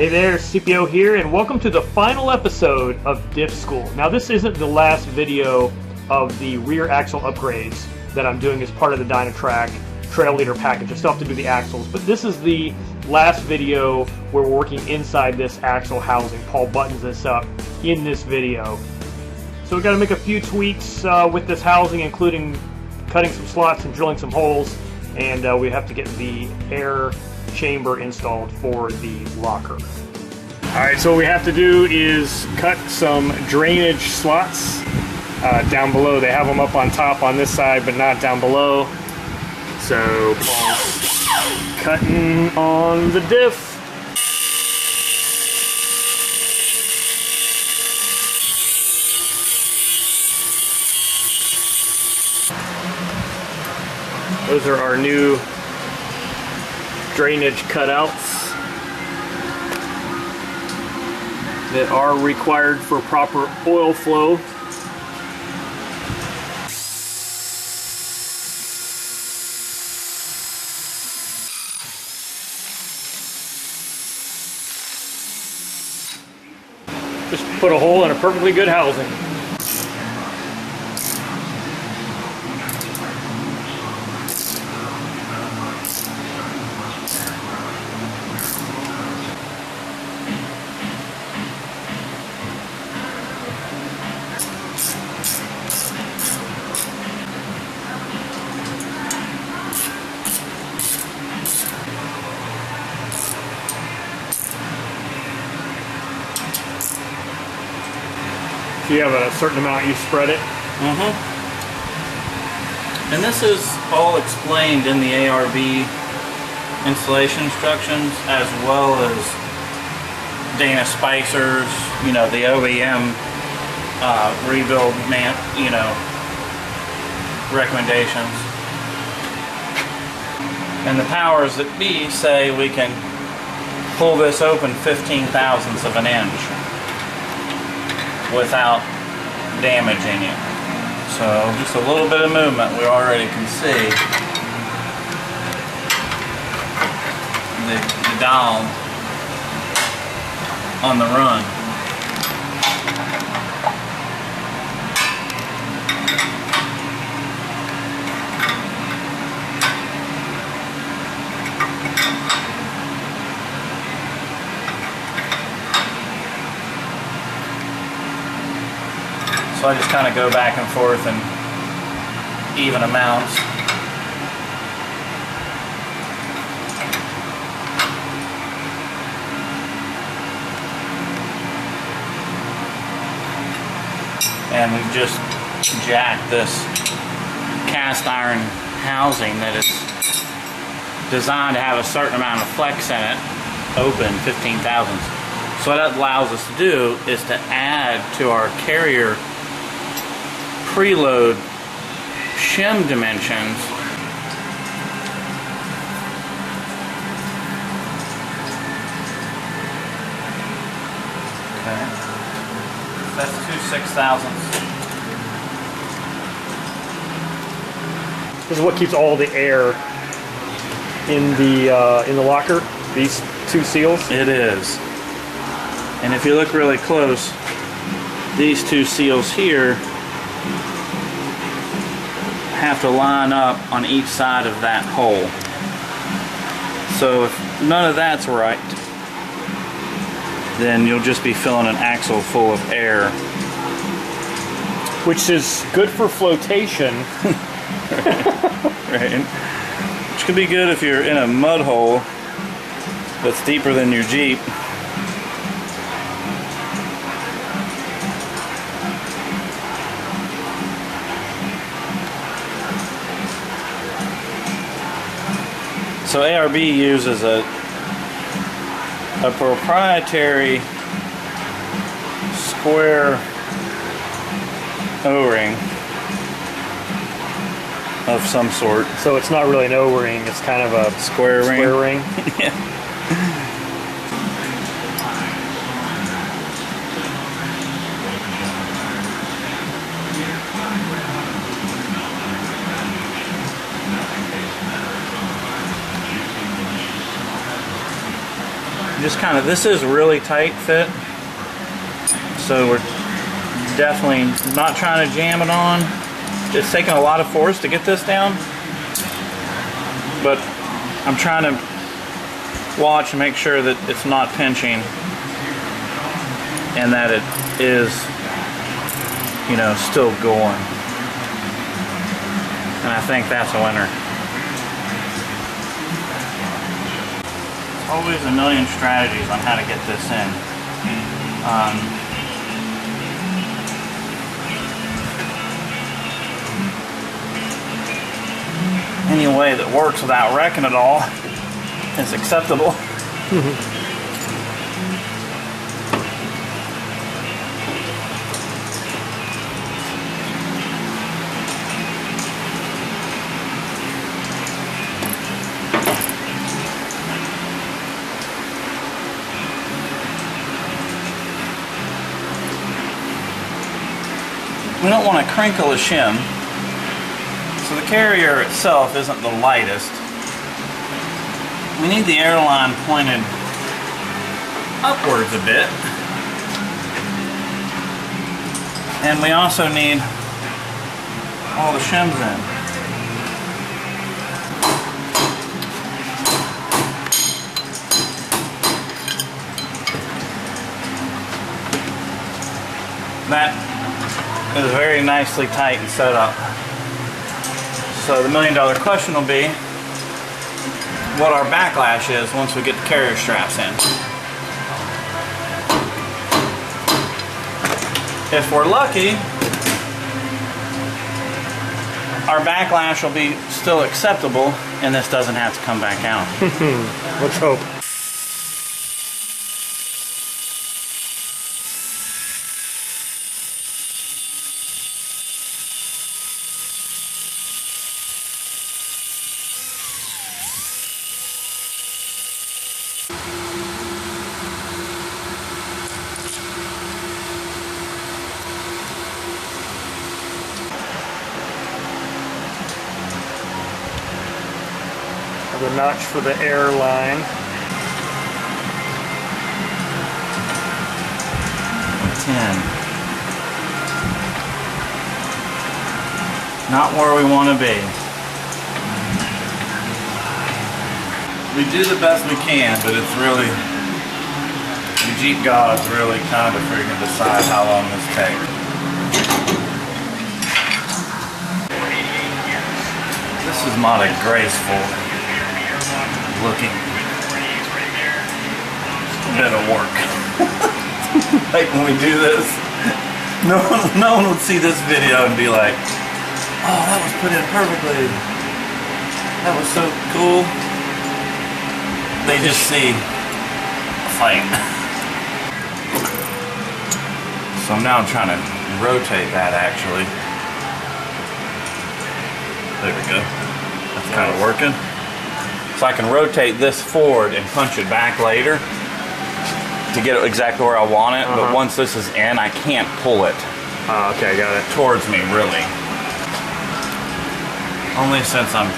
Hey there, CPO here, and welcome to the final episode of Diff School. Now, this isn't the last video of the rear axle upgrades that I'm doing as part of the Dynatrac Trail Leader Package. I still have to do the axles, but this is the last video where we're working inside this axle housing. Paul buttons this up in this video. So we've got to make a few tweaks with this housing, including cutting some slots and drilling some holes, and we have to get the air chamber installed for the locker. Alright, so what we have to do is cut some drainage slots down below. They have them up on top on this side, but not down below. So Paul's cutting on the diff. Those are our new drainage cutouts that are required for proper oil flow. Just put a hole in a perfectly good housing. If you have a certain amount, you spread it. And this is all explained in the ARB installation instructions, as well as Dana Spicer's, the OEM rebuild recommendations. And the powers that be say we can pull this open 15 thousandths of an inch without damaging it. So just a little bit of movement, we already can see the dial on the run. So I just kind of go back and forth and even amounts. And we've just jacked this cast iron housing that is designed to have a certain amount of flex in it, open 15 thousandths. So what that allows us to do is to add to our carrier preload shim dimensions that's 2/6,000. This is what keeps all the air in the locker. These two seals. It is. And if you look really close, these two seals here have to line up on each side of that hole. So if none of that's right, then you'll just be filling an axle full of air. Which is good for flotation. Right. Which could be good if you're in a mud hole that's deeper than your Jeep. So ARB uses a proprietary square O-ring of some sort. So it's not really an O-ring, it's kind of a square ring. Yeah. just kind of, this is really tight fit, so we're definitely not trying to jam it on. It's taking a lot of force to get this down, but I'm trying to watch and make sure that it's not pinching and that it is, you know, still going. And I think that's a winner. There's always a million strategies on how to get this in. Any way that works without wrecking it all is acceptable. We don't want to crinkle a shim, so the carrier itself isn't the lightest. We need the airline pointed upwards a bit, and we also need all the shims in. That is very nicely tight and set up. So the million-dollar question will be what our backlash is once we get the carrier straps in. If we're lucky, our backlash will be still acceptable and this doesn't have to come back out. Let's hope. The notch for the airline. 10. Not where we want to be. We do the best we can, but it's really, the Jeep gods really kind of freaking decide how long this takes. This is not a graceful looking bit of work. Like when we do this, no one would see this video and be like, oh, that was put in perfectly. That was so cool. They just see a fight. So now I'm trying to rotate that actually. There we go. That's kind of working. So I can rotate this forward and punch it back later to get it exactly where I want it. But once this is in, I can't pull it. Okay, got it. Towards me, really. Only since I'm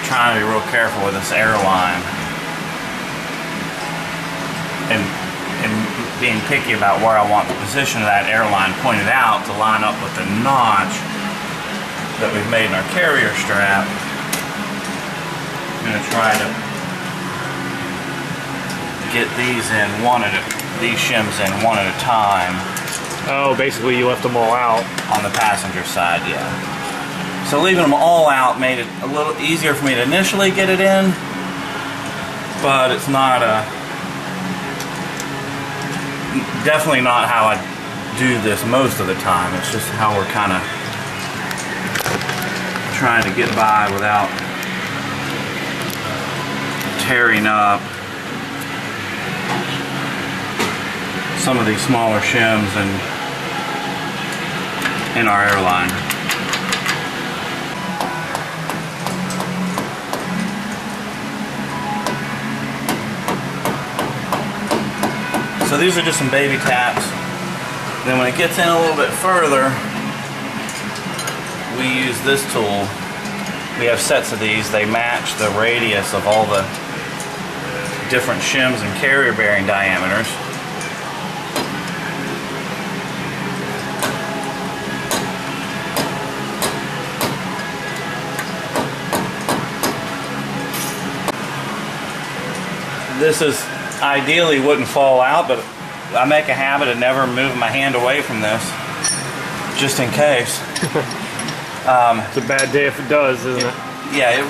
trying to be real careful with this airline and being picky about where I want the position of that airline pointed out to line up with the notch that we've made in our carrier strap. I'm going to try to get these in these shims in one at a time. Oh, basically you left them all out. On the passenger side, yeah. So leaving them all out made it a little easier for me to initially get it in, but it's not definitely not how I do this most of the time. It's just how we're kind of trying to get by without tearing up some of these smaller shims in our airline. So these are just some baby taps. Then when it gets in a little bit further, we use this tool. We have sets of these. They match the radius of all the different shims and carrier bearing diameters. This is ideally wouldn't fall out, but I make a habit of never moving my hand away from this, just in case. It's a bad day if it does, isn't it? Yeah,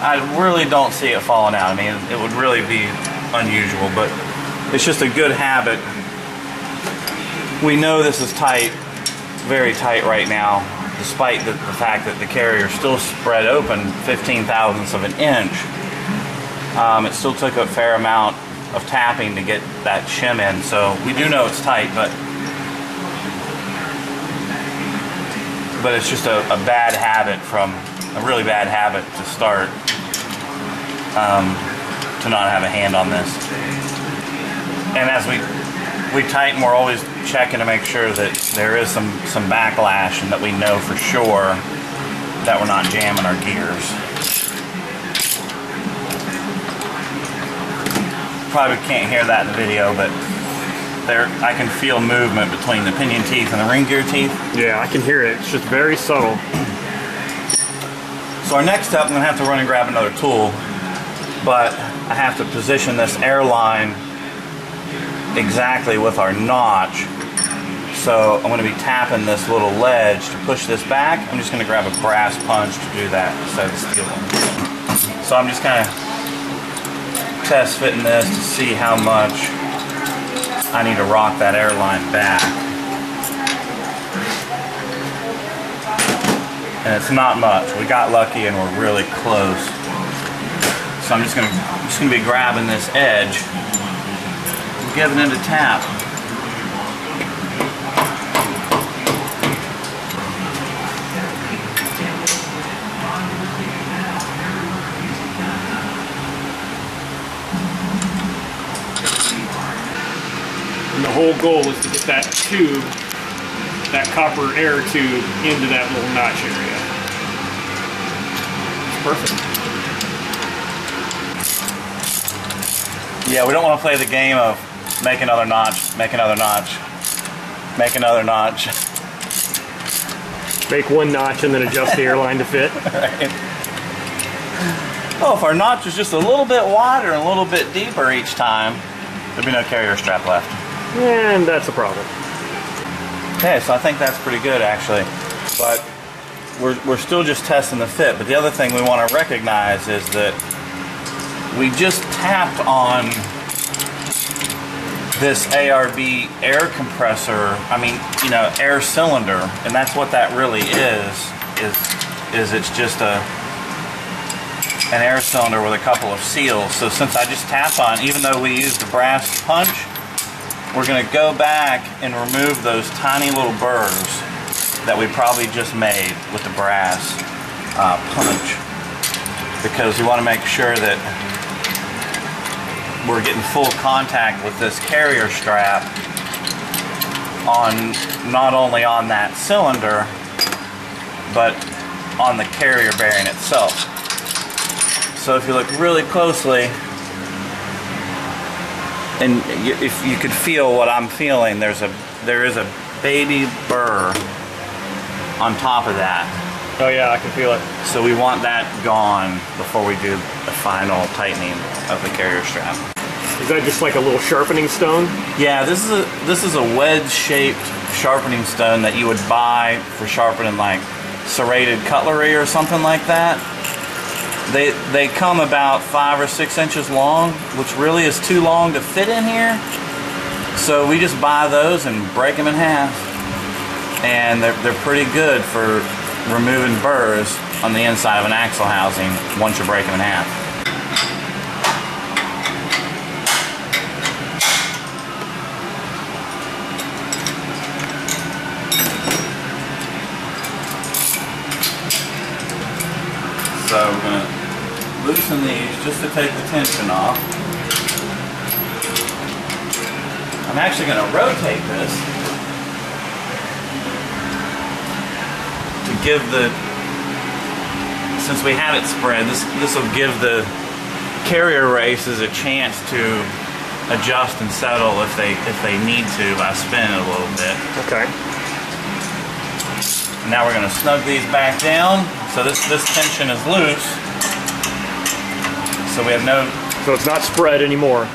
I really don't see it falling out. I mean, it would really be unusual, but it's just a good habit. We know this is tight, very tight right now, despite the fact that the carrier is still spread open 15 thousandths of an inch. It still took a fair amount of tapping to get that shim in, so we do know it's tight, but it's just a bad habit, a really bad habit to start, to not have a hand on this. And as we tighten, we're always checking to make sure that there is some backlash and that we know for sure that we're not jamming our gears. Probably can't hear that in the video, but I can feel movement between the pinion teeth and the ring gear teeth. Yeah, I can hear it. It's just very subtle. So our next step, I'm going to have to run and grab another tool, but I have to position this airline exactly with our notch. So I'm going to be tapping this little ledge to push this back. I'm just going to grab a brass punch to do that instead of steel one. So I'm just kind of test fitting this to see how much I need to rock that airline back. And it's not much. We got lucky and we're really close. So I'm just gonna be grabbing this edge and giving it a tap. And the whole goal is to get that tube, that copper air tube, into that little notch area. Perfect. Yeah, we don't want to play the game of make another notch, make another notch, make another notch. Make one notch and then adjust the airline to fit. Right. Oh, if our notch was just a little bit wider and a little bit deeper each time, there'd be no carrier strap left. And that's a problem. Okay, so I think that's pretty good actually, but we're still just testing the fit. But the other thing we want to recognize is that we just tapped on this ARB air compressor, air cylinder, and that's what that really is it's just an air cylinder with a couple of seals. So since I just tapped on, even though we used the brass punch, we're going to go back and remove those tiny little burrs that we probably just made with the brass punch, because we want to make sure that we're getting full contact with this carrier strap on not only on that cylinder but on the carrier bearing itself. So if you look really closely, and if you could feel what I'm feeling, there is a baby burr on top of that. Oh yeah, I can feel it. So we want that gone before we do the final tightening of the carrier strap. Is that just like a little sharpening stone? Yeah, this is a wedge-shaped sharpening stone that you would buy for sharpening like serrated cutlery or something like that. They come about 5 or 6 inches long, which really is too long to fit in here. So we just buy those and break them in half. And they're pretty good for removing burrs on the inside of an axle housing once you break them in half. So we're going to loosen these just to take the tension off. I'm actually going to rotate this to give the, since we have it spread, this will give the carrier race is a chance to adjust and settle if they need to by spinning a little bit. Okay. Now we're going to snug these back down. So this tension is loose. So we have no... So it's not spread anymore.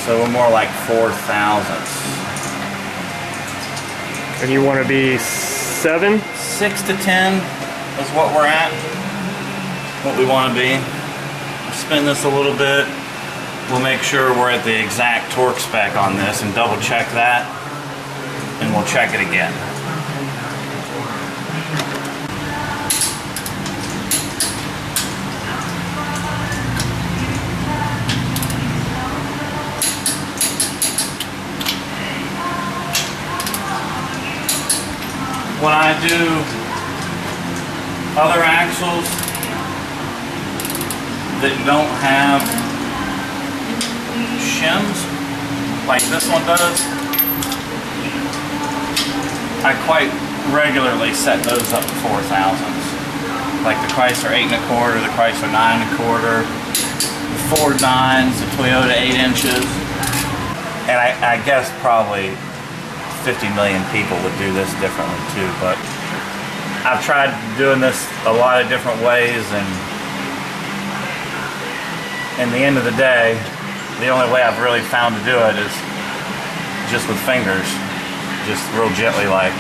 So we're more like 4/1000ths. And you want to be 7? 6 to 10 is what we're at. What we want to be. Spin this a little bit. We'll make sure we're at the exact torque spec on this and double check that. And we'll check it again. When I do other axles that don't have shims, like this one does, I quite regularly set those up to 4/1000ths. Like the Chrysler 8 1/4, the Chrysler 9 1/4, the Ford 9s, the Toyota 8 inches, and I guess probably 50 million people would do this differently too, but I've tried doing this a lot of different ways, and in the end of the day, the only way I've really found to do it is just with fingers, just real gently like.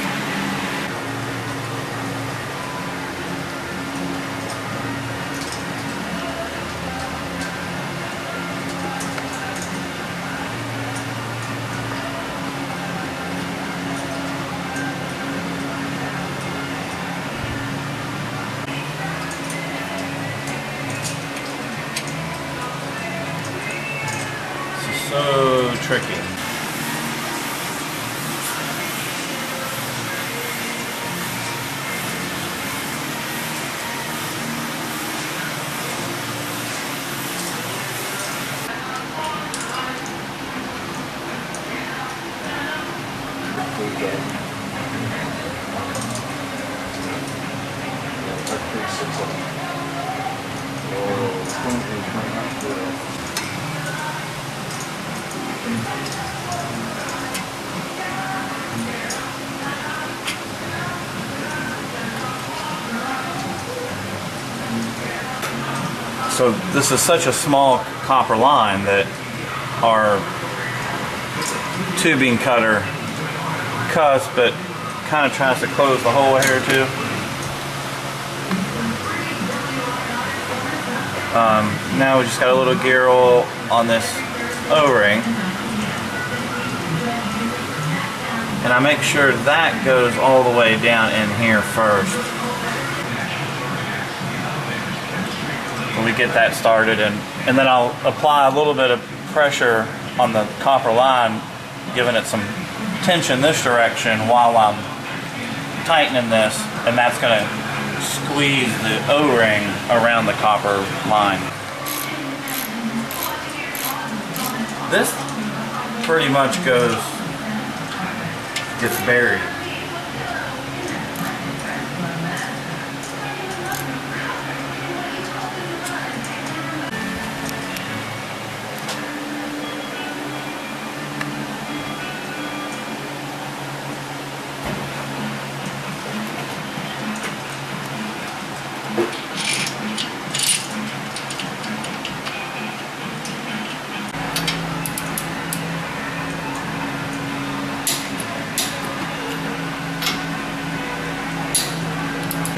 So tricky. So this is such a small copper line that our tubing cutter cuts, but kind of tries to close the hole here too. Now we just got a little gear oil on this O-ring, and I make sure that goes all the way down in here first. We get that started, and then I'll apply a little bit of pressure on the copper line, giving it some tension this direction while I'm tightening this, and that's going to squeeze the O-ring around the copper line. This pretty much gets buried.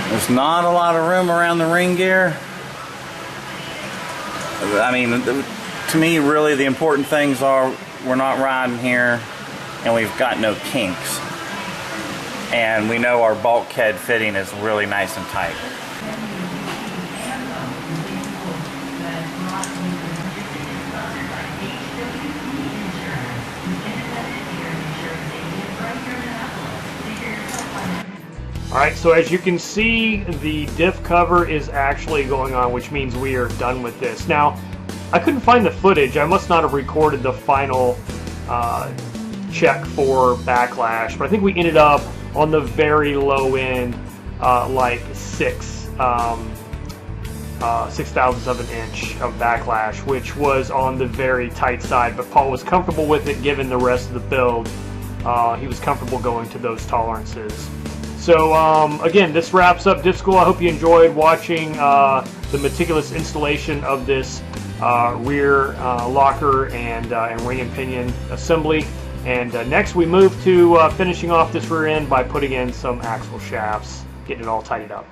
There's not a lot of room around the ring gear. I mean, to me, really the important things are we're not riding here and we've got no kinks. And we know our bulkhead fitting is really nice and tight. Alright, so as you can see, the diff cover is actually going on, which means we are done with this. Now, I couldn't find the footage. I must not have recorded the final check for backlash, but I think we ended up on the very low end, like 6/1000ths of an inch of backlash, which was on the very tight side, but Paul was comfortable with it given the rest of the build. He was comfortable going to those tolerances. So again, this wraps up Diff School. I hope you enjoyed watching the meticulous installation of this rear locker and ring and pinion assembly. And next we move to finishing off this rear end by putting in some axle shafts, getting it all tidied up.